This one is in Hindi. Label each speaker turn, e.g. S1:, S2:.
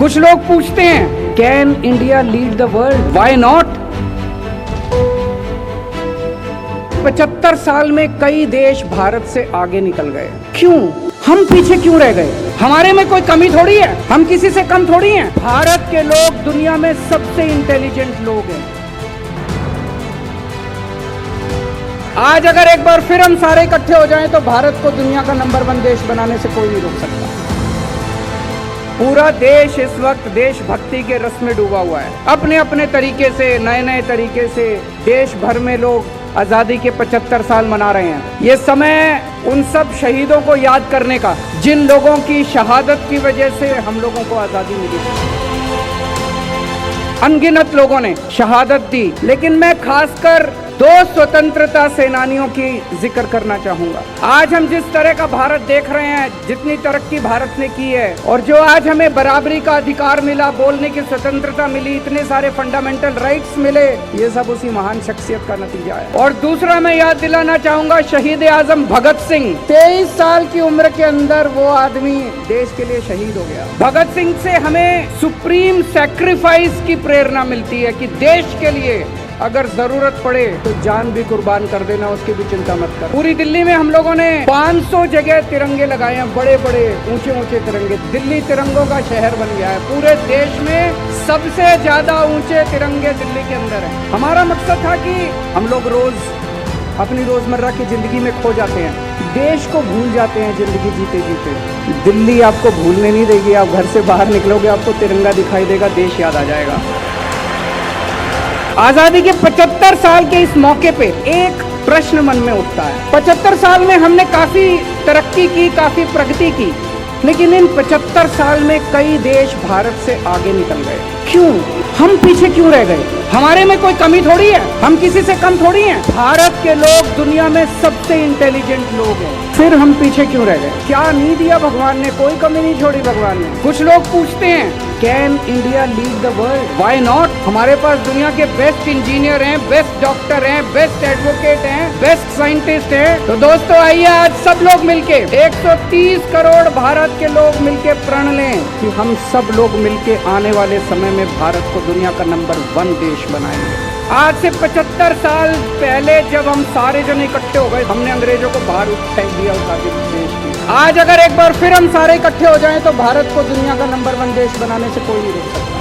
S1: कुछ लोग पूछते हैं, can India lead the world, why not. 75 साल में कई देश भारत से आगे निकल गए, क्यों? हम पीछे क्यों रह गए? हमारे में कोई कमी थोड़ी है, हम किसी से कम थोड़ी हैं। भारत के लोग दुनिया में सबसे इंटेलिजेंट लोग हैं। आज अगर एक बार फिर हम सारे इकट्ठे हो जाएं तो भारत को दुनिया का नंबर 1 देश बनाने से कोई नहीं रोक सकता। पूरा देश इस वक्त देशभक्ति के रस में डूबा हुआ है। अपने अपने तरीके से, नए नए तरीके से देश भर में लोग आजादी के 75 साल मना रहे हैं। ये समय उन सब शहीदों को याद करने का, जिन लोगों की शहादत की वजह से हम लोगों को आजादी मिली। अनगिनत लोगों ने शहादत दी, लेकिन मैं खासकर 2 स्वतंत्रता सेनानियों की जिक्र करना चाहूंगा। आज हम जिस तरह का भारत देख रहे हैं, जितनी तरक्की भारत ने की है, और जो आज हमें बराबरी का अधिकार मिला, बोलने की स्वतंत्रता मिली, इतने सारे फंडामेंटल राइट्स मिले, ये सब उसी महान शख्सियत का नतीजा है। और दूसरा मैं याद दिलाना चाहूंगा शहीद आजम भगत सिंह। 23 साल की उम्र के अंदर वो आदमी देश के लिए शहीद हो गया। भगत सिंह से हमें सुप्रीम सैक्रिफाइस की प्रेरणा मिलती है कि देश के लिए अगर जरूरत पड़े तो जान भी कुर्बान कर देना, उसकी भी चिंता मत कर। पूरी दिल्ली में हम लोगों ने 500 जगह तिरंगे लगाए हैं, बड़े बड़े ऊंचे ऊंचे तिरंगे। दिल्ली तिरंगों का शहर बन गया है। पूरे देश में सबसे ज्यादा ऊंचे तिरंगे दिल्ली के अंदर हैं। हमारा मकसद था कि हम लोग रोज अपनी रोजमर्रा की जिंदगी में खो जाते हैं, देश को भूल जाते हैं जिंदगी जीते जीते। दिल्ली आपको भूलने नहीं देगी। आप घर से बाहर निकलोगे, आपको तिरंगा दिखाई देगा, देश याद आ जाएगा। आजादी के 75 साल के इस मौके पे एक प्रश्न मन में उठता है। 75 साल में हमने काफी तरक्की की, काफी प्रगति की, लेकिन इन 75 साल में कई देश भारत से आगे निकल गए, क्यों? हम पीछे क्यों रह गए? हमारे में कोई कमी थोड़ी है, हम किसी से कम थोड़ी हैं। भारत के लोग दुनिया में सबसे इंटेलिजेंट लोग हैं, फिर हम पीछे क्यों रह गए? क्या नहीं दिया भगवान ने? कोई कमी नहीं छोड़ी भगवान ने। कुछ लोग पूछते हैं, can India lead the world, why not. हमारे पास दुनिया के बेस्ट इंजीनियर हैं, बेस्ट डॉक्टर हैं, बेस्ट एडवोकेट हैं, बेस्ट साइंटिस्ट हैं। तो दोस्तों आइए आज सब लोग मिलके 130 करोड़ भारत के लोग मिलके प्रण लें कि हम सब लोग मिलके आने वाले समय में भारत को दुनिया का नंबर 1 देश बनाएंगे। आज से 75 साल पहले जब हम सारे जन इकट्ठे हो गए, हमने अंग्रेजों को बाहर फेंक दिया उठा के देश की। आज अगर एक बार फिर हम सारे इकट्ठे हो जाएं तो भारत को दुनिया का नंबर 1 देश बनाने से कोई नहीं रोक सकता।